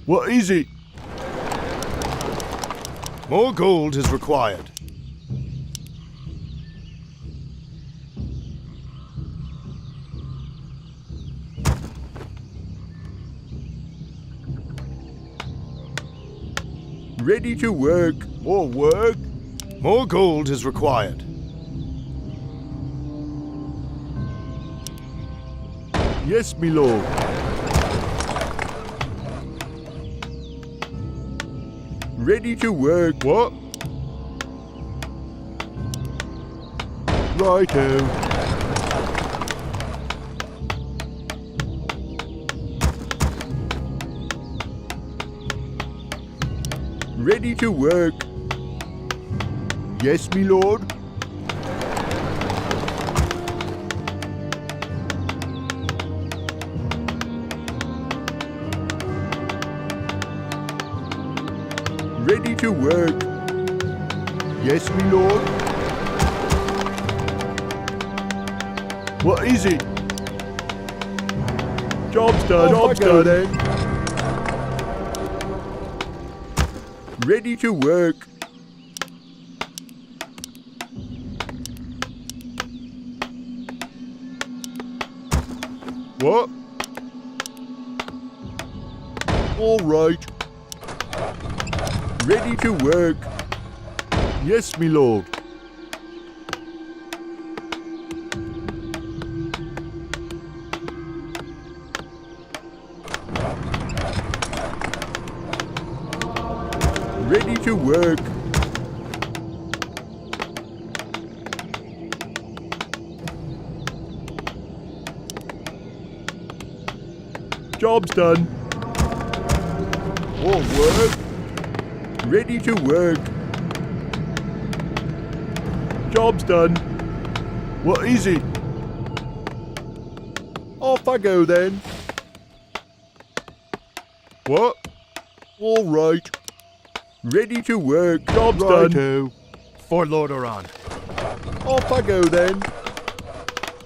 What is it? More gold is required. Ready to work. More work. More gold is required. Yes, my lord. Ready to work. What? Righto. Ready to work. Yes, my lord. Ready to work. Yes, my lord. What is it? Job's done. Job's done. Ready to work. What? All right. Ready to work. Yes, my lord. Ready to work. Job's done. More work. Ready to work. Job's done. What is it? Off I go then. What? All right. Ready to work. Job's done. For Lord Oran. Off I go then.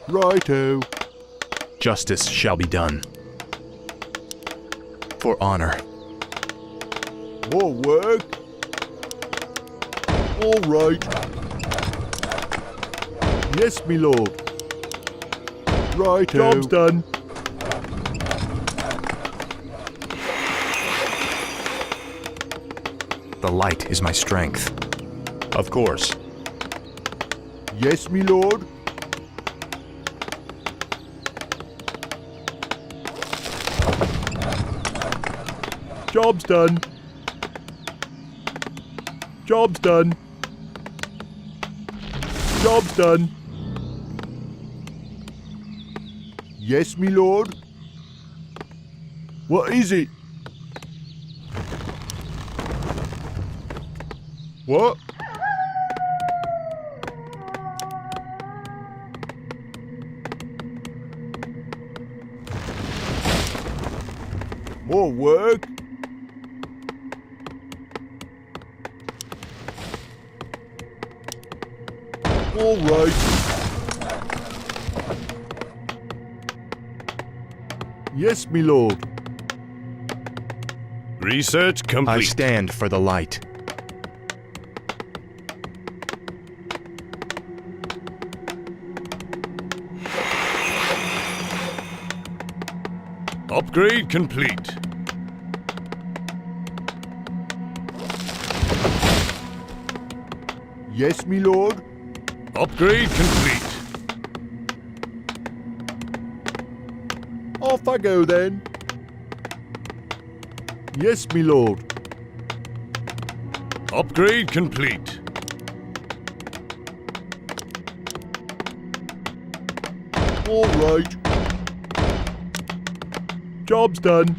Righto. Justice shall be done. For honor. More work. All right. Yes, my lord. Righto. Job's done. The light is my strength. Of course. Yes, my lord. Job's done. Job's done. Job's done. Yes, my lord. What is it? What? More work? All right. Yes, my lord. Research complete. I stand for the light. Upgrade complete. Yes, my lord. Upgrade complete. Off I go then. Yes, my lord. Upgrade complete. All right. Job's done.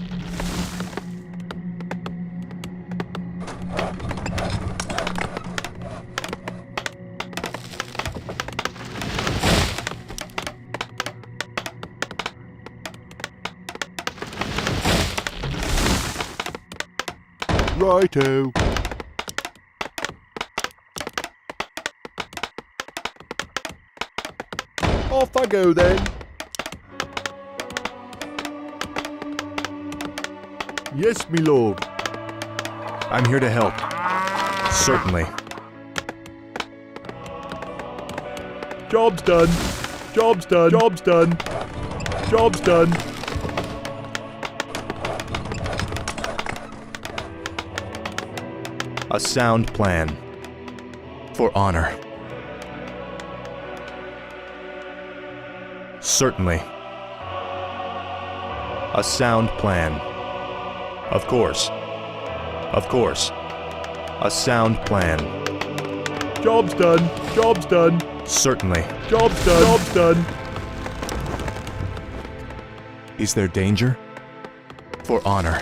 Righto. Off I go then. Yes, my lord. I'm here to help. Certainly. Job's done. Job's done. Job's done. Job's done. A sound plan. For honor. Certainly. A sound plan. Of course. Of course. A sound plan. Job's done. Job's done. Certainly. Job's done. Job's done. Is there danger? For honor.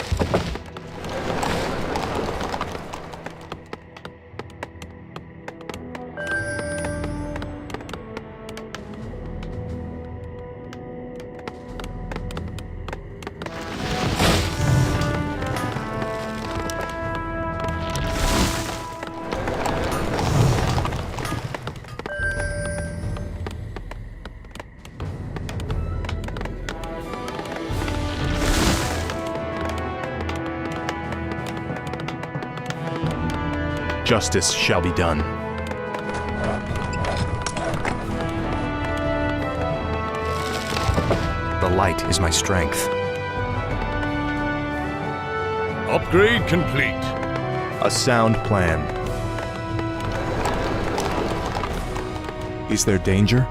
Justice shall be done. The light is my strength. Upgrade complete. A sound plan. Is there danger?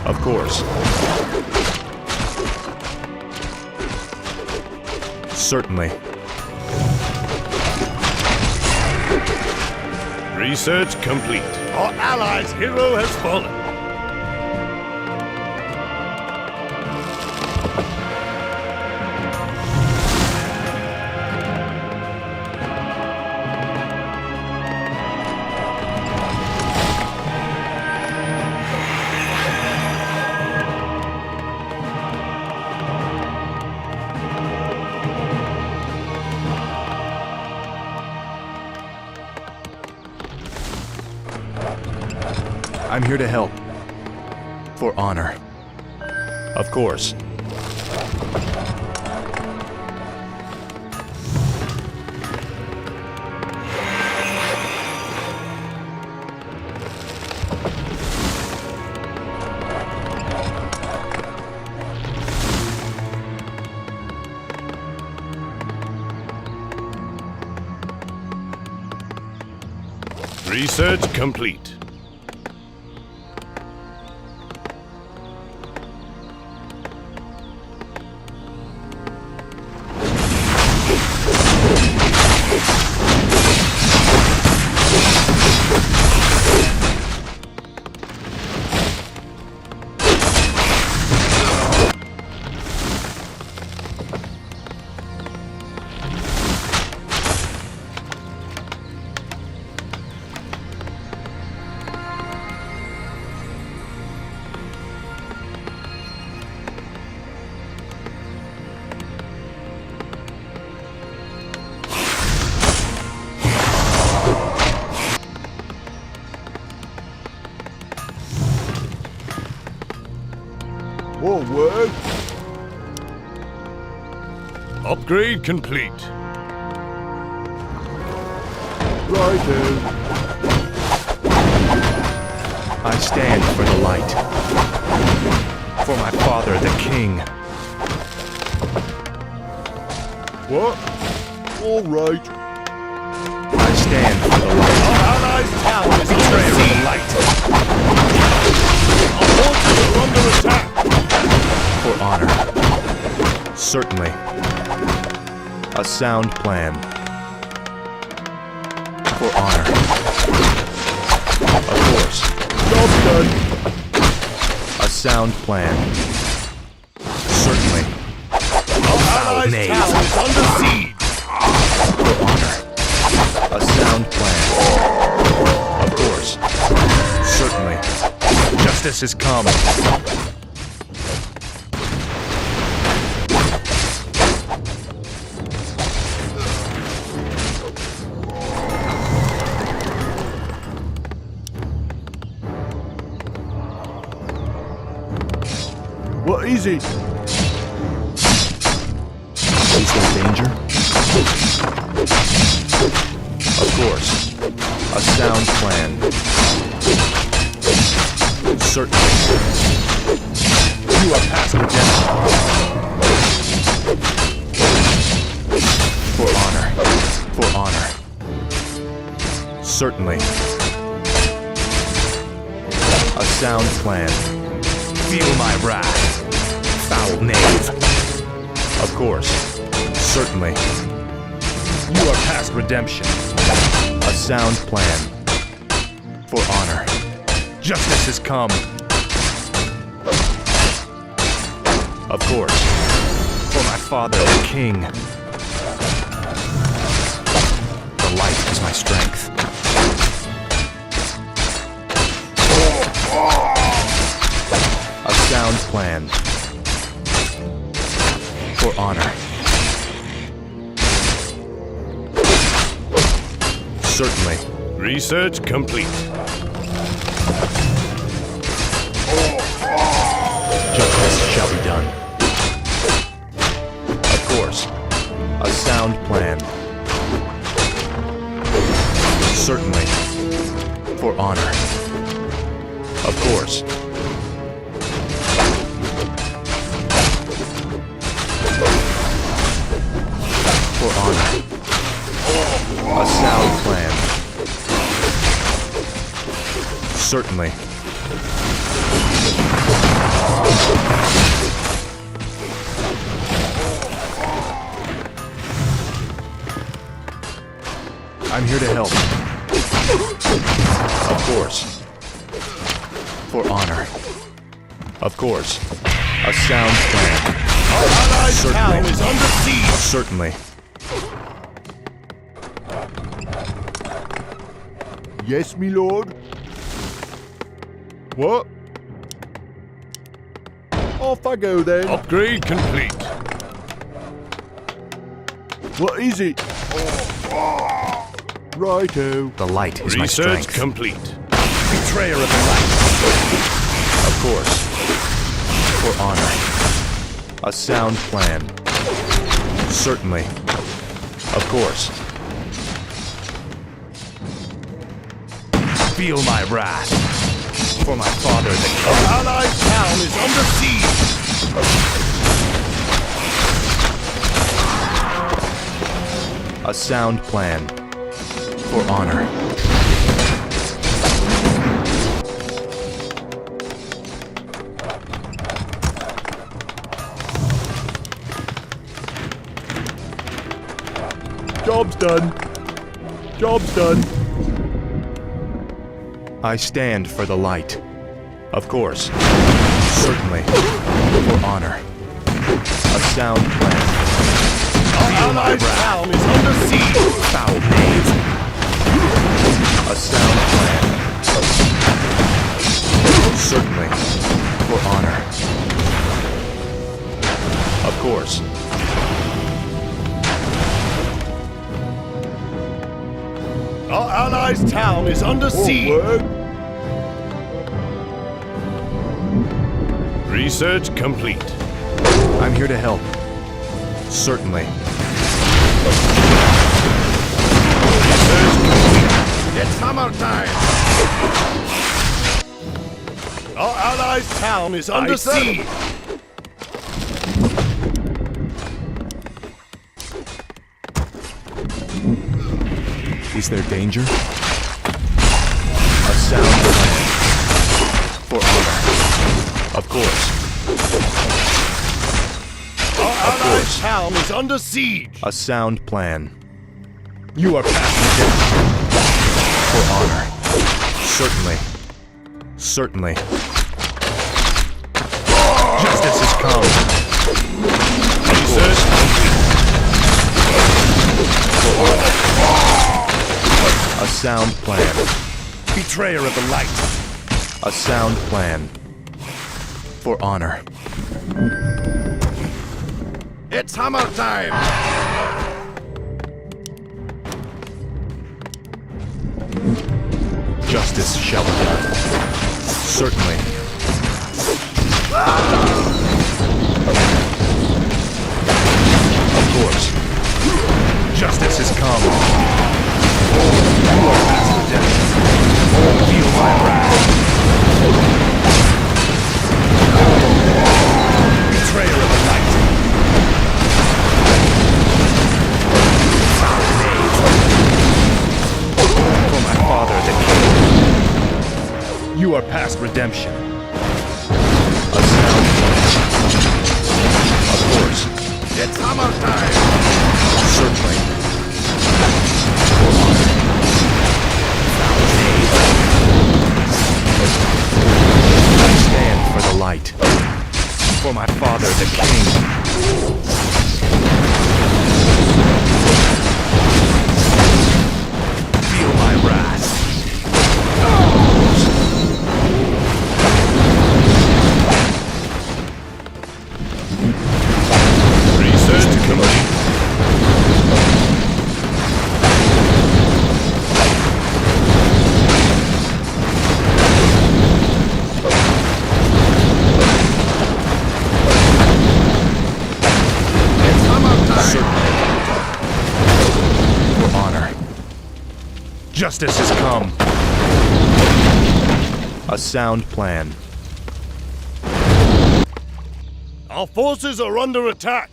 Of course. Certainly. Research complete. Our allies' hero has fallen. I'm here to help. For honor. Of course. Research complete. More work. Upgrade complete. Righto. I stand for the light. For my father, the king. What? All right. I stand for the light. Our allies' tower is Betrayer of the under light. Our forces are under attack. For honor. Certainly. A sound plan. For honor. Of course. Job done. A sound plan. Certainly. Our allies' knave. tower is under siege. For honor. A sound plan. Of course. Certainly. Justice is come. What is it? Is there danger? Of course. A sound plan. Certainly. You are past redemption. For honor. For honor. Certainly. A sound plan. Feel my wrath. Foul knave. Of course. Certainly. You are past redemption. A sound plan. For honor. Justice has come. Of course. For my father, the king. The light is my strength. A sound plan. For honor. Certainly. Research complete. Justice shall be done. Of course. A sound plan. Certainly. For honor. Of course. For honor. A sound plan. Certainly. I'm here to help. Of course. For honor. Of course. A sound plan. Our allied Certainly. town is under siege. Certainly. Yes, me lord. What? Off I go then. Upgrade complete. What is it? Righto. The light is my Research strength. complete. Betrayer of the light. Of course. For honor. A sound plan. Certainly. Of course. Feel my wrath. For my father, the Our king. allied town is under siege. A sound plan. For honor. Job's done. Job's done. I stand for the light. Of course. Certainly. For honor. A sound plan. Our Feel my allied wrath. town is under siege. Foul knave. A sound plan. Certainly. For honor. Of course. Our allies' town is under siege. Forward. Research complete. I'm here to help. Certainly. Research complete. It's hammer time. Our allies' town is under siege. Is there danger? A sound plan. For honor. Of course. Our allies' course. town is under siege. A sound plan. You are past redemption. For honor. Certainly. Certainly. Justice has come. Of Research course. complete. For honor. A sound plan. Betrayer of the light. A sound plan. For honor. It's hammer time. Justice shall be done. Certainly. redemption. A sound plan. Of course. It's hammer time! Certainly. I stand for the light. For my father, the king. Feel my wrath. Reset complete. It's hammer time! Certainly. For honor. Justice has come. A sound plan. Our forces are under attack!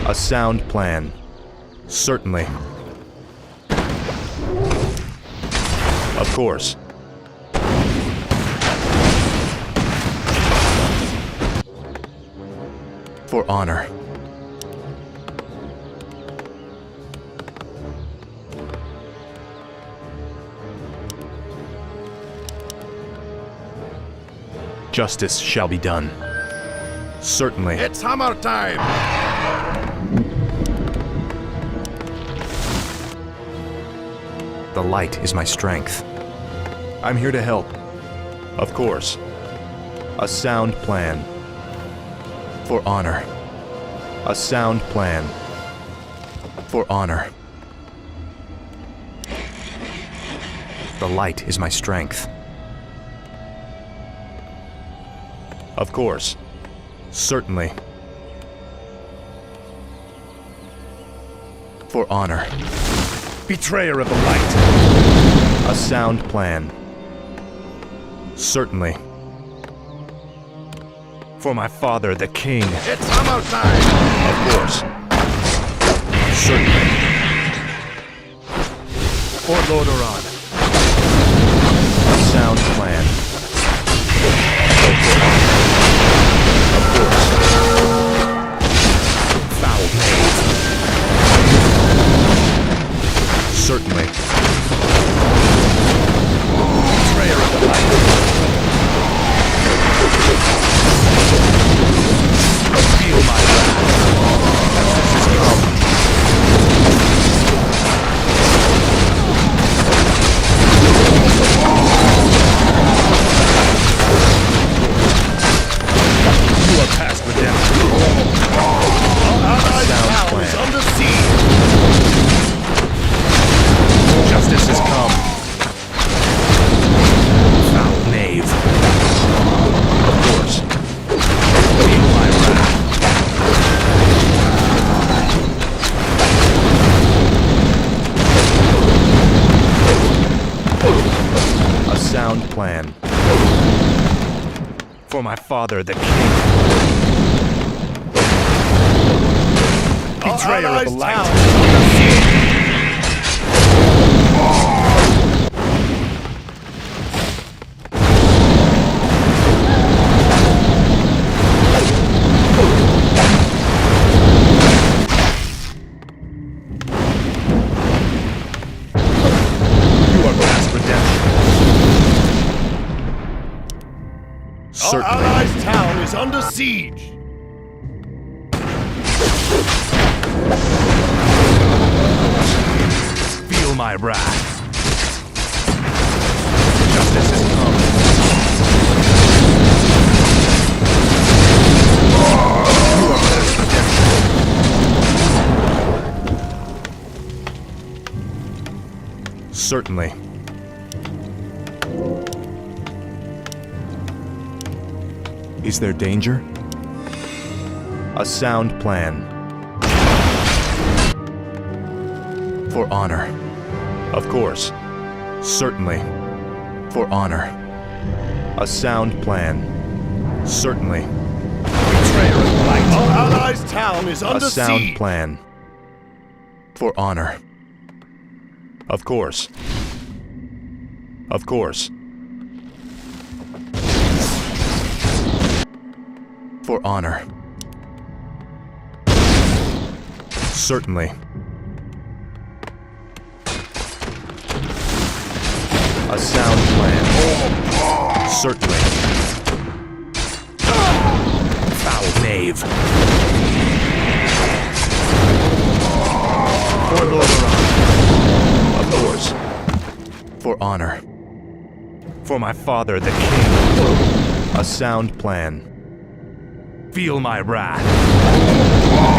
A sound plan. Certainly. Of course. For honor. Justice shall be done. Certainly. It's hammer time! The light is my strength. I'm here to help. Of course. A sound plan. For honor. A sound plan. For honor. The light is my strength. Of course. Certainly. For honor. Betrayer of the light. A sound plan. Certainly. For my father, the king. It's hammer time! Of course. Certainly. For Lord Oran. A sound plan. Of course. Foul knave. Certainly. Betrayer of the light. Feel my wrath. Justice has come. You are past redemption. Our allied Sound town plan. is under siege! Justice has come. Foul knave. Of course. Feel my wrath. A sound plan. For my father, the king. Our Betrayer of allies' the light. town is under siege! You are past redemption. Our Certainly. allies' town is under siege! Feel my wrath. Justice has come. You are past redemption. Certainly. Is there danger? A sound plan. For honor. Of course. Certainly. For honor. A sound plan. Certainly. Betrayer of the light. Our allies' town is A under sound siege! plan. For honor. Of course. Of course. For honor. Certainly. A sound plan. Certainly. Foul knave. For Lordaeron. Of course. For honor. For my father, the king. A sound plan. Feel my wrath.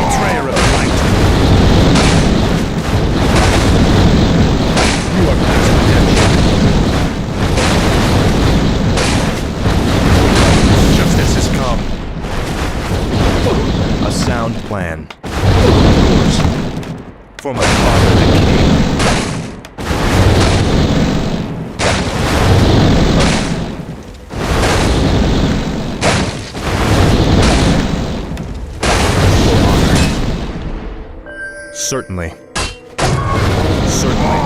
Betrayer of the light. You are past redemption. Justice has come. A sound plan. Of course. For my father, the king. Certainly. Certainly.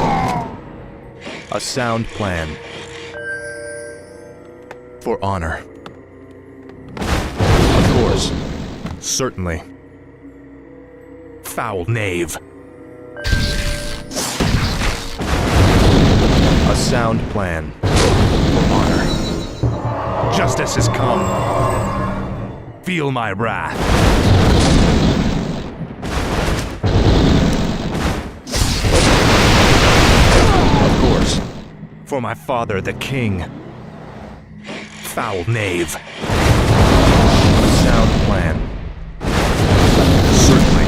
A sound plan. For honor. Of course. Certainly. Foul knave. A sound plan. For honor. Justice has come. Feel my wrath. For my father, the king. Foul knave. Sound plan. Certainly.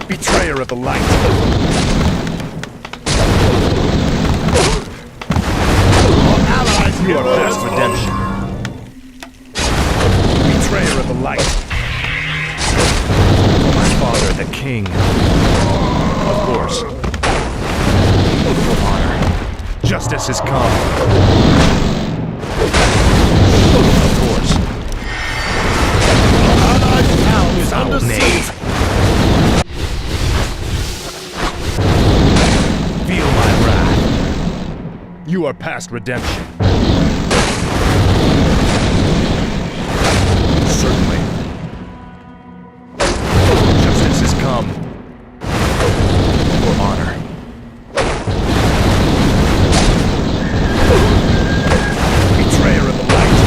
Betrayer of the light. Our allies You are heroes. past redemption. Betrayer of the light. For my father, the king. Of course. For honor. Justice has come. Of course. Our allies' town is Foul under knave. siege. Feel my wrath. You are past redemption. Certainly. Justice has come. For honor. Betrayer of the light.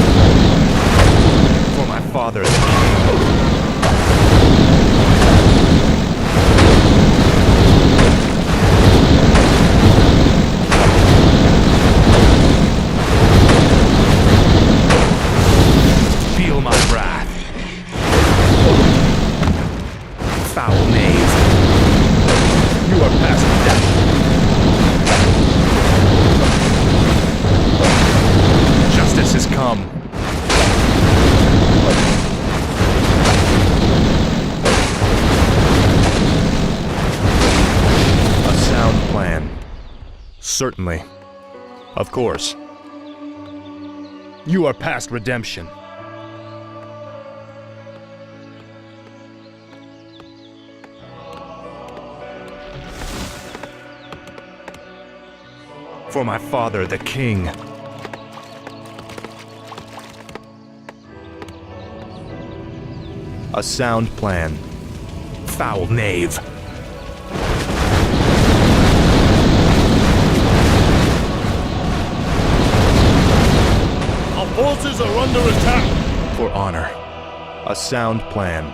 For my father, the king. Feel my wrath. Foul knave. You are past death. Justice has come. A sound plan. Certainly. Of course. You are past redemption. For my father, the king. A sound plan. Foul knave. Our forces are under attack. For honor. A sound plan.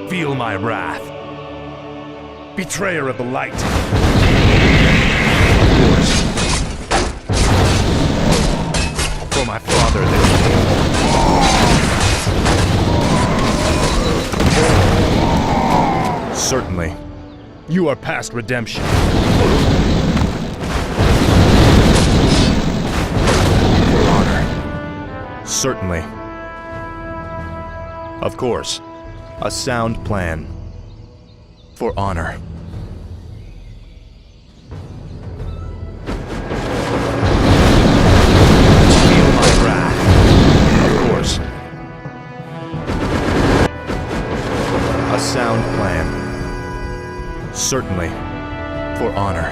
Feel my wrath. Betrayer of the light. Of course. For my father, the king. Certainly. You are past redemption. For honor. Certainly. Of course. A sound plan. For honor. Feel my wrath. Of course. A sound plan. Certainly. For honor.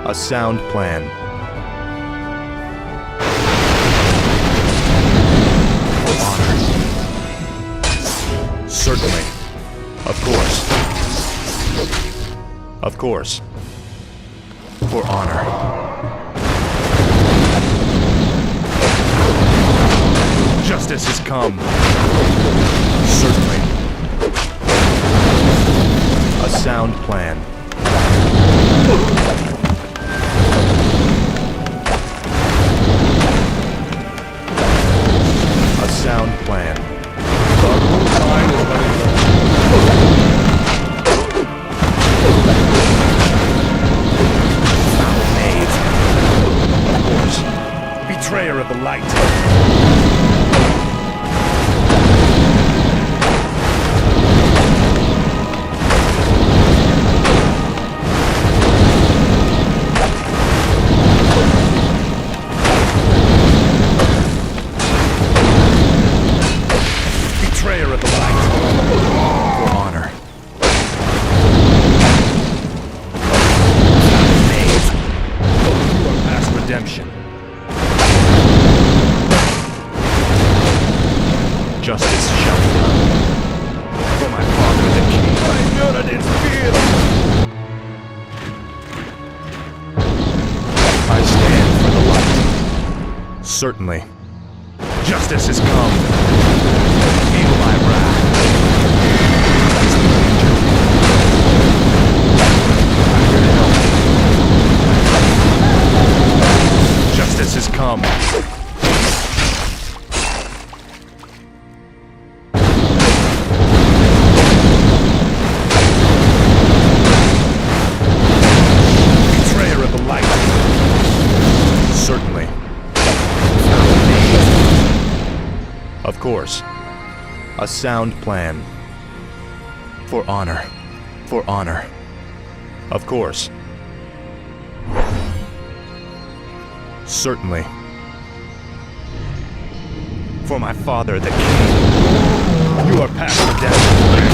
A sound plan. Certainly. Of course. Of course. For honor. Justice has come. Certainly. A sound plan. A sound plan. Knave. Of course. Betrayer of the light. Betrayer of the light. For honor. Knave. You are past redemption. Justice shall be done. For my father the king. Ignorant fear. I stand for the light. Certainly. Justice has come. Feel my wrath. I'm here to help. Justice has come. Betrayer of the light. Certainly. Of course. A sound plan. For honor. For honor. Of course. Certainly. For my father the king. You are past redemption.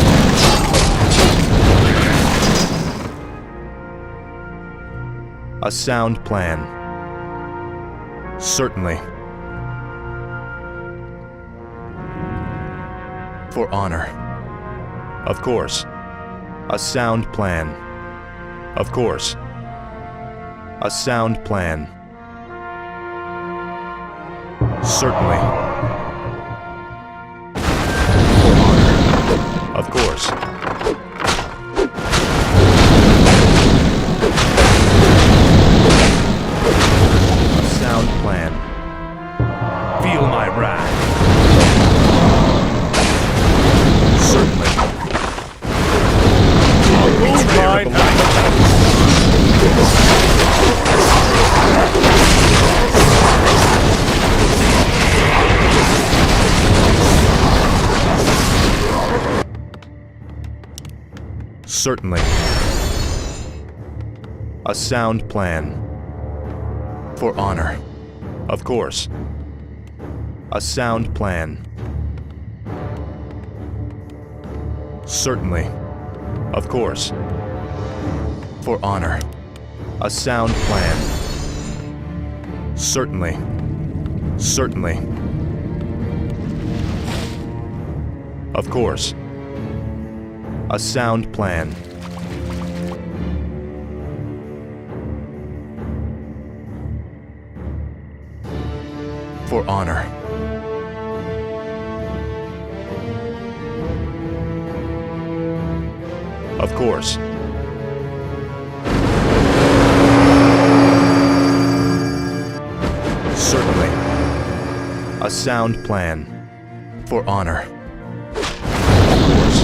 A sound plan. Certainly. For honor. Of course. A sound plan. Of course. A sound plan. Certainly. For honor. Of course. A sound plan. Feel my wrath. Certainly. Betrayer of the light. Certainly. A sound plan. For honor. Of course. A sound plan. Certainly. Of course. For honor. A sound plan. Certainly. Certainly. Of course. A sound plan. For honor. Of course. Certainly. A sound plan. For honor. Of course.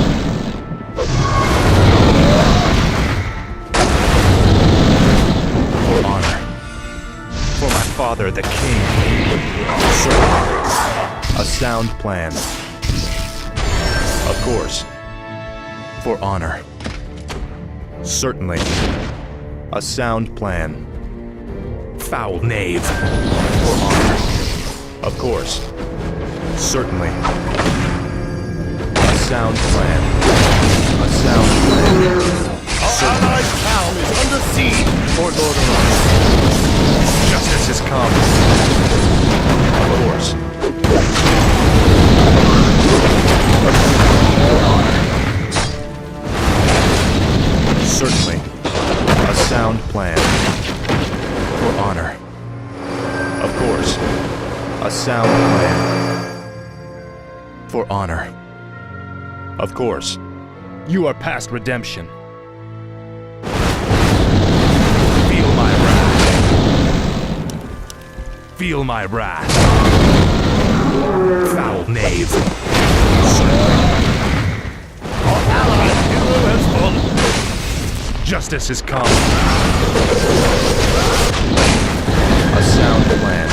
For honor. For my father the king. Certainly. A sound plan. Of course. For honor. Certainly. A sound plan. Foul knave. For honor. Of course. Certainly. A sound plan. A sound plan. Our allied town is under siege. For Lord Arthas. Justice has come. Of course. For honor. honor. Of course. A sound plan. For honor. Of course. You are past redemption. Feel my wrath. Feel my wrath. Foul knave. Our allied hero has fallen. Justice is come. A sound plan.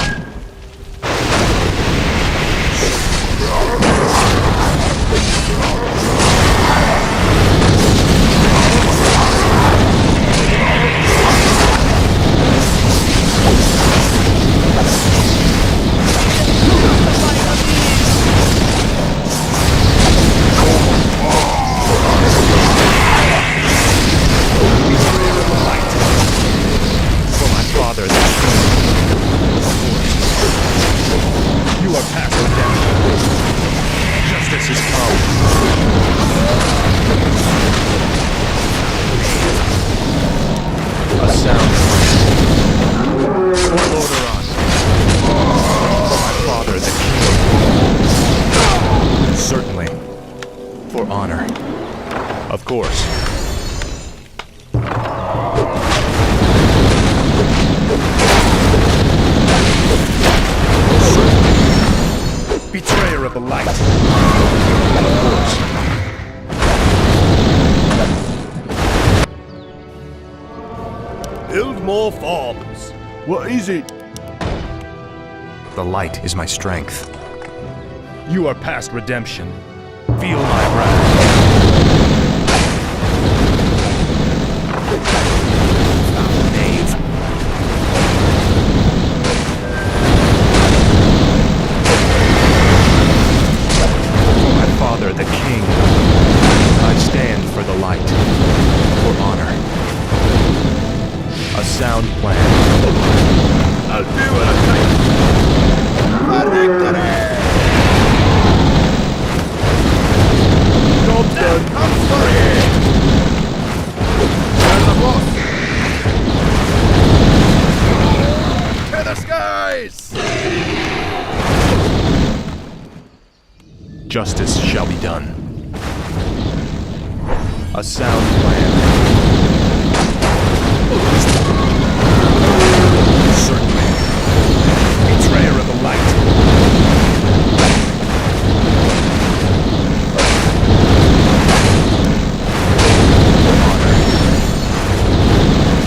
Of course. Betrayer of the light. Of course. Build more farms. What is it? The light is my strength. You are past redemption. Feel my wrath. Knave. For my father, the king, I stand for the light, for honor. A sound plan. I'll do what I think. Job's done. I'm sorry. There's a boss. To the skies. Justice shall be done. A sound plan. Certainly. Betrayer of the light. Honor.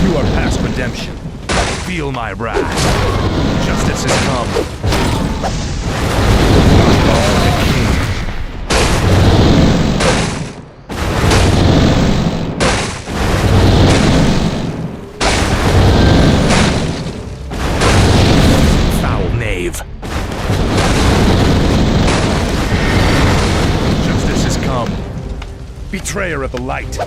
You are past redemption. Feel my wrath. Justice has come. The king. Foul knave. Justice has come. Betrayer of the light.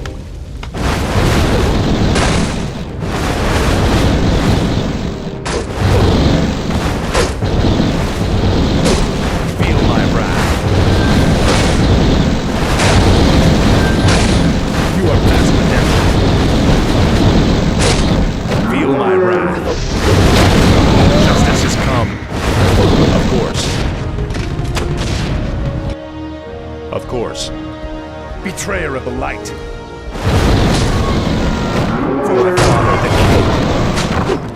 Feel my wrath. You are past redemption. Feel my wrath. Justice has come. Of course. Of course. Betrayer of the light. For my father, the king.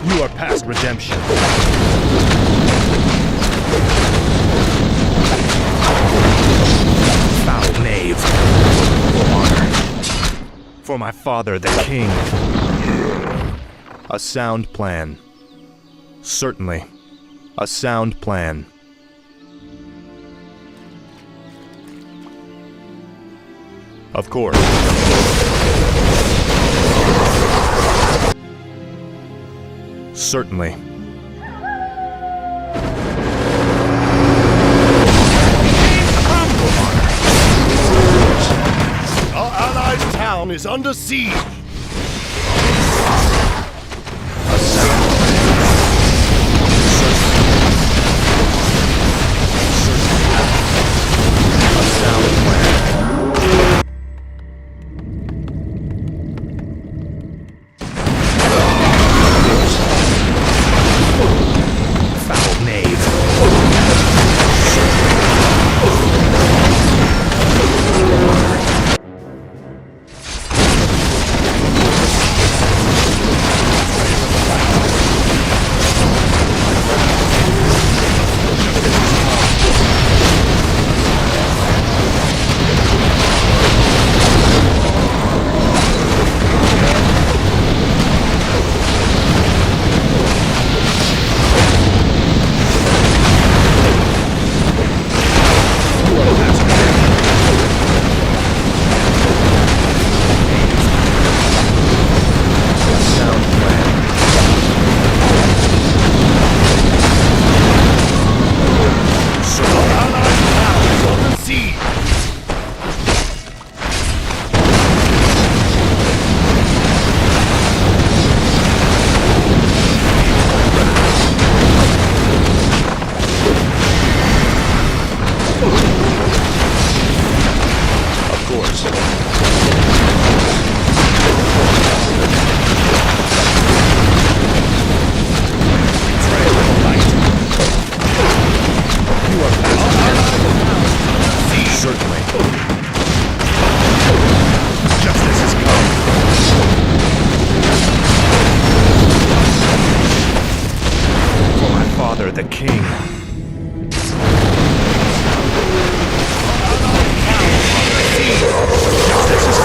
You are past redemption. Foul knave. For honor. For my father, the king. A sound plan. Certainly. A sound plan. Of course. Certainly. Our allied town is under siege. A sound plan. A sound plan. father, the king. Justice is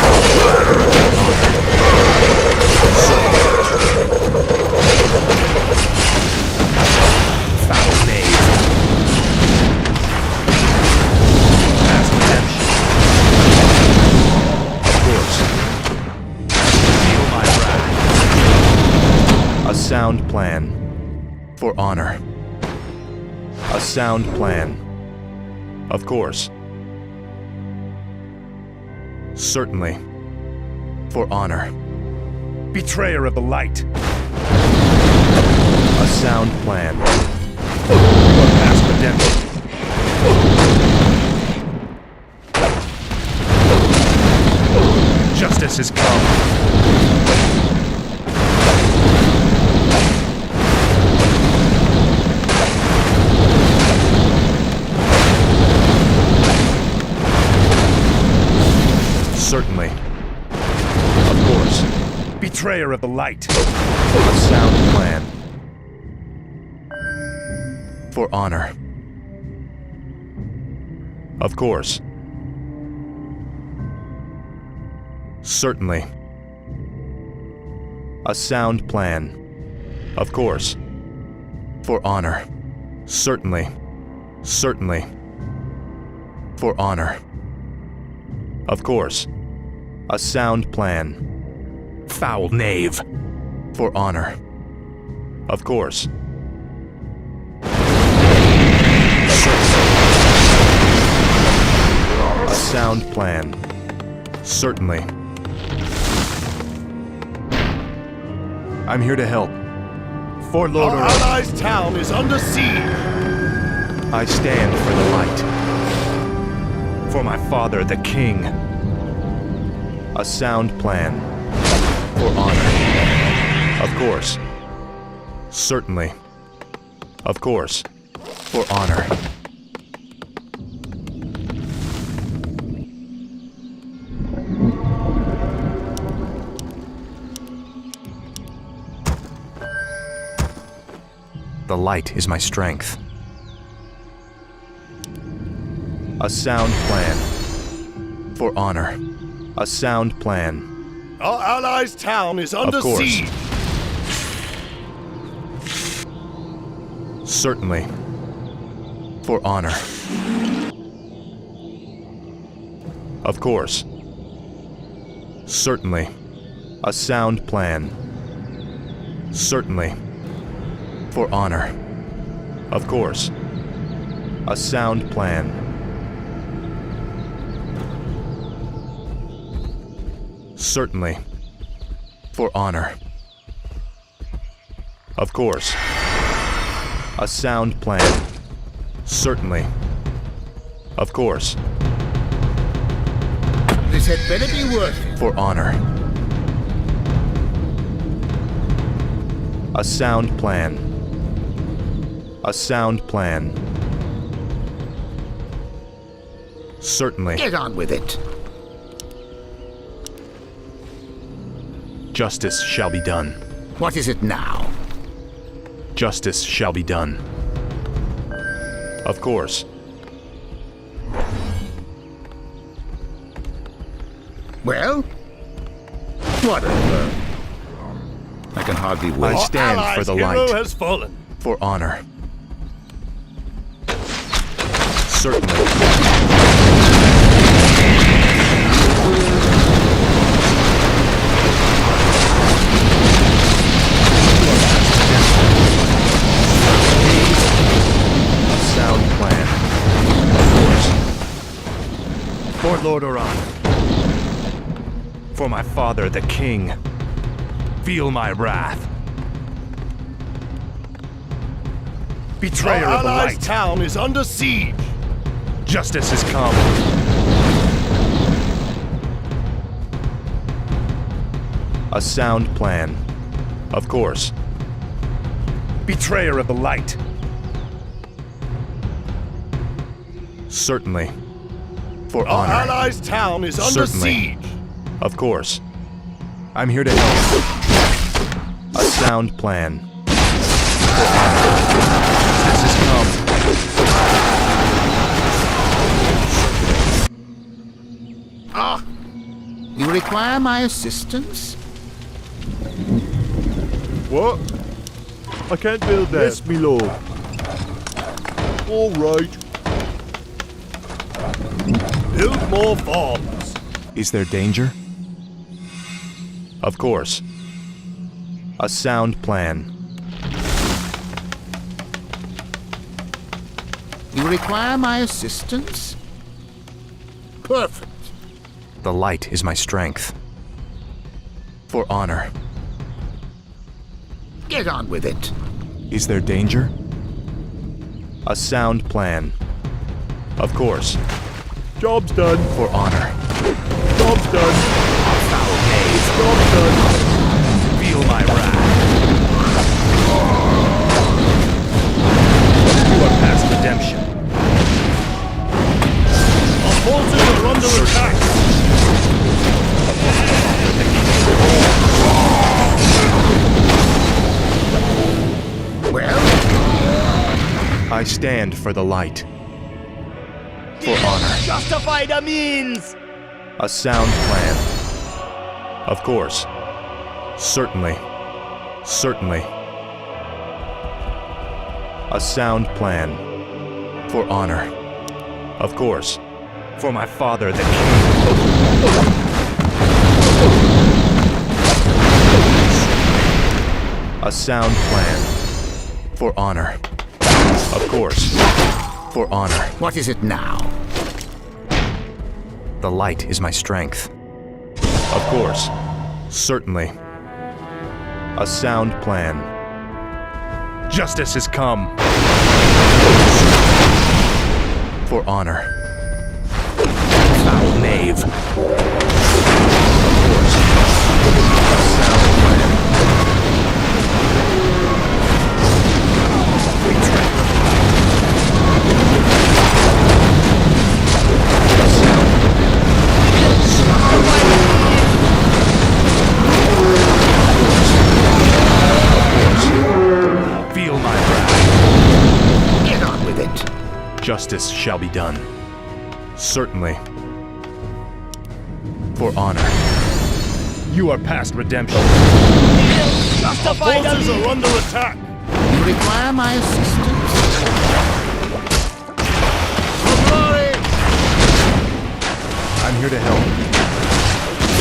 foul knave. Past redemption. Of course. Feel my wrath. A sound plan. For honor. A sound plan. Of course. Certainly. For honor. Betrayer of the light. A sound plan. Past redemption. Justice has come. Certainly. Of course. Betrayer of the light. A sound plan. For honor. Of course. Certainly. A sound plan. Of course. For honor. Certainly. Certainly. For honor. Of course. A sound plan. Foul knave. For honor. Of course. A sound plan. Certainly. I'm here to help. For Lord Our allies' town is under siege. I stand for the light. For my father, the king. A sound plan. For honor. Of course. Certainly. Of course. For honor. The light is my strength. A sound plan. For honor. A sound plan. Our allies' town is under siege. Certainly. For honor. Of course. Certainly. A sound plan. Certainly. For honor. Of course. A sound plan. Certainly. For honor. Of course. A sound plan. Certainly. Of course. This had better be worth it. For honor. A sound plan. A sound plan. Certainly. Get on with it. Justice shall be done. What is it now? Justice shall be done. Of course. Well? Whatever. I can hardly wait. I stand for the hero light. has fallen. For honor. Certainly. A sound plan. Of course. For Lord Oran. For my father, the king. Feel my wrath. Betrayer of the light. Town is under siege. Justice has come. A sound plan. Of course. Betrayer of the light. Certainly. For Our honor. allies' town is under Certainly. siege. Of course. I'm here to help. A sound plan. For honor. Justice has come. Ah! You require my assistance? What? I can't build that. Yes, me lord. All right. Build more farms. Is there danger? Of course. A sound plan. You require my assistance? Perfect. The light is my strength. For honor. Get on with it. Is there danger? A sound plan. Of course. Job's done. For honor. Job's done. Job's done. Feel my wrath. You are past redemption. Our forces are under attack. Well? I stand for the light. For honor. Justify the means. A sound plan. Of course. Certainly. Certainly. A sound plan. For honor. Of course. For my father, the king. A sound plan. For honor. Of course. For honor. What is it now? The light is my strength. Of course. Certainly. A sound plan. Justice has come. For honor. Foul knave. Of course. A sound plan. Betrayal. A sound plan. Feel my wrath. Get on with it. Justice shall be done. Certainly. For honor. You are past redemption. Justify the means. Our forces are under attack. You require my assistance? For glory! I'm here to help.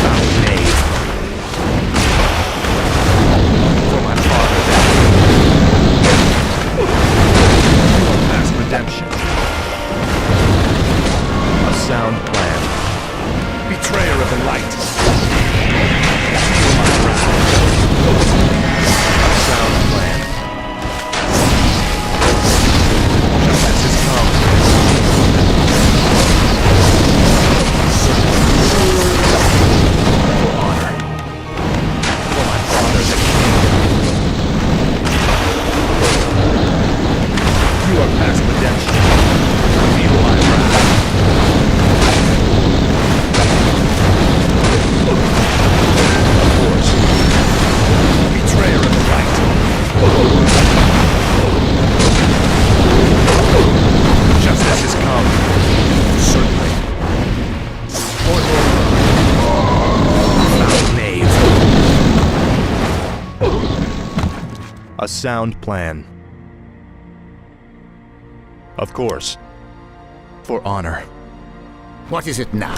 Foul knave. For my father, you are past redemption. A sound plan. Betrayer of the light. Feel my wrath. A sound plan. Justice has come. For honor. For my father, the king. You are past redemption. Feel my wrath. Of course. Betrayer of the light. Justice has come. Certainly. Foul knave. A sound plan. Of course. For honor. What is it now?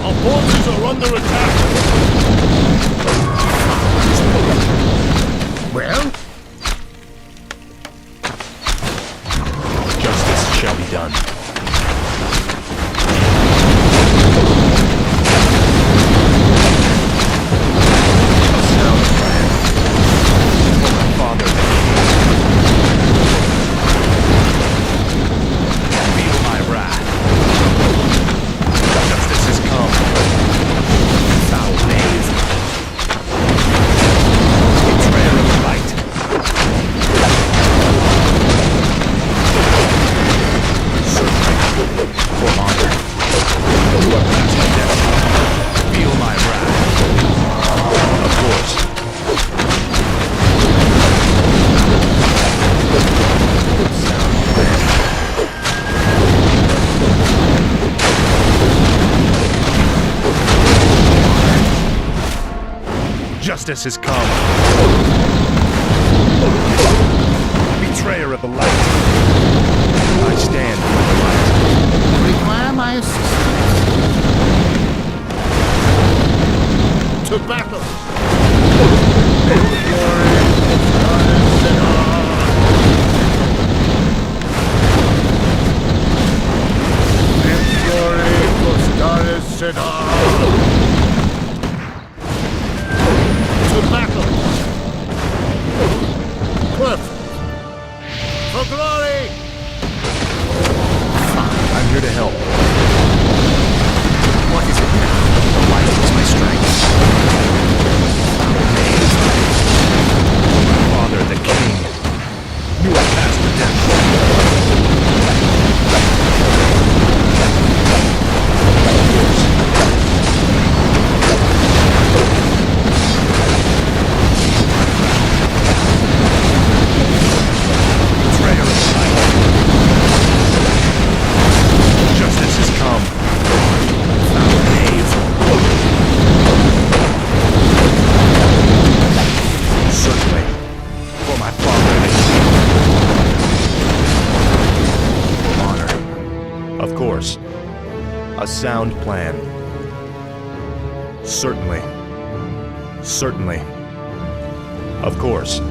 Our forces are under attack. Well? Justice shall be done. A sound plan. For my father, the king. Feel my wrath. Justice has come. Foul knave. Betrayer of the light. Justice has come. Betrayer of the light. I stand for the light. Require my assistance. To battle! To battle! Perfect! For glory! I'm here to help. What is it now? The light is my strength. My father, the king. You are past redemption. Betrayer of the light. Justice has come. Certainly, for my father the king. For honor, of course. A sound plan. Certainly. Certainly. Of course.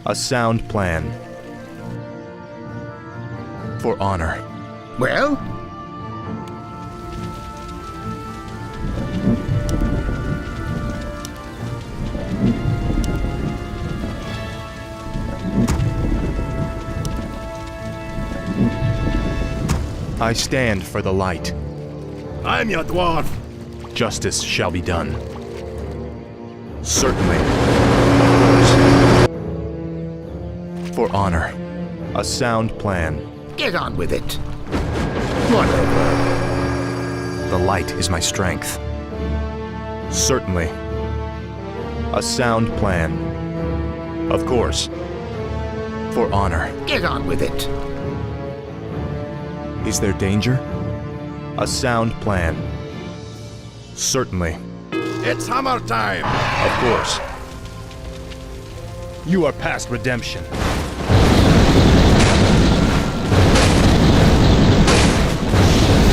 A sound plan. For honor. Well? I stand for the light. I'm your dwarf. Justice shall be done. Certainly. Of course. For honor. A sound plan. Get on with it. Whatever. The light is my strength. Certainly. A sound plan. Of course. For honor. Get on with it. Is there danger? A sound plan. Certainly. It's hammer time. Of course. You are past redemption.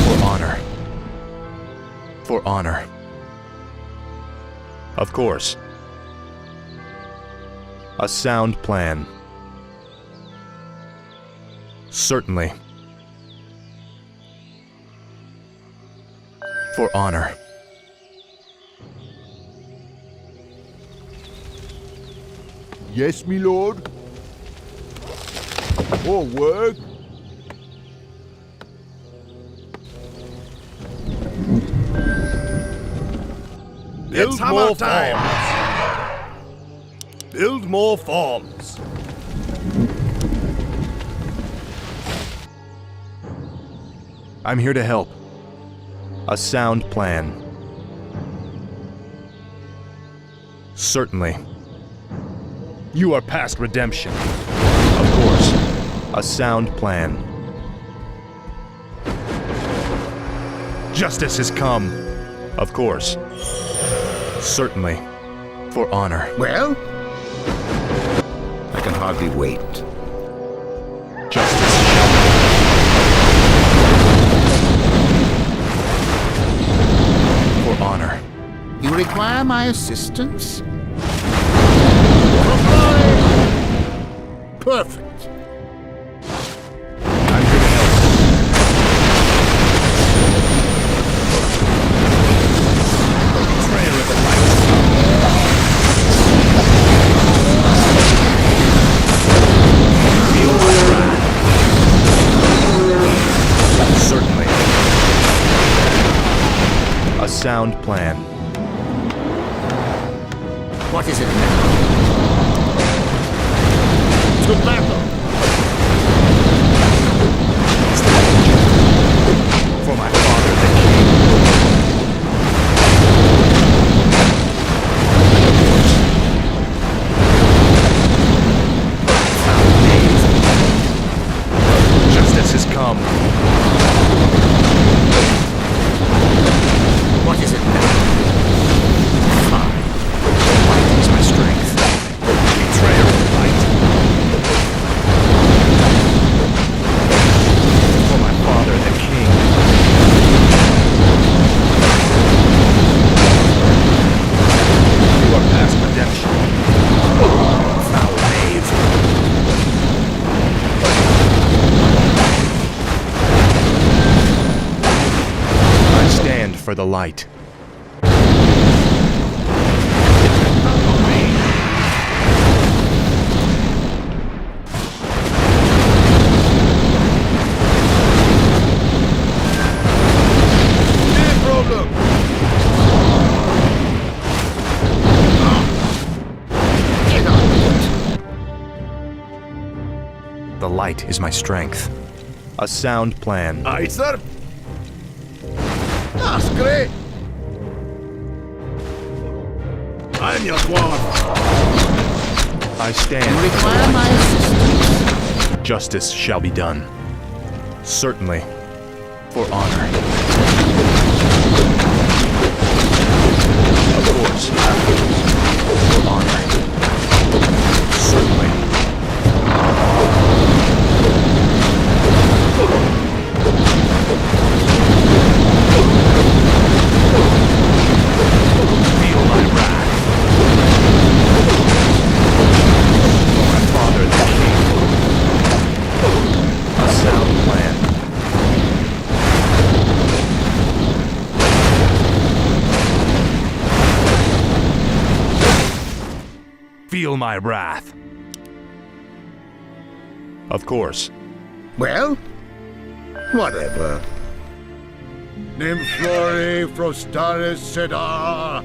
For honor. For honor. Of course. A sound plan. Certainly. For honor. Yes, me lord. More work. It's hammer time. Build more forms. I'm here to help. A sound plan. Certainly. You are past redemption. Of course. A sound plan. Justice has come. Of course. Certainly. For honor. Well? I can hardly wait. Justice shall be. For honor. You require my assistance? Perfect. I'm here to help. Betrayer of the light. Feel my wrath. Certainly. A sound plan. What is it now? To battle! For my father the king. Justice has come. What is it now? Fine. for the light. The light is my strength. A sound plan. Aye, sir. That's great. I'm your dwarf. I stand. Require my assistance. Justice shall be done. Certainly. For honor. Of course. For honor. Certainly. Feel my wrath. For my father the king. A sound plan. Feel my wrath. Of course. Well, whatever. Nymphori Frostaris Sedar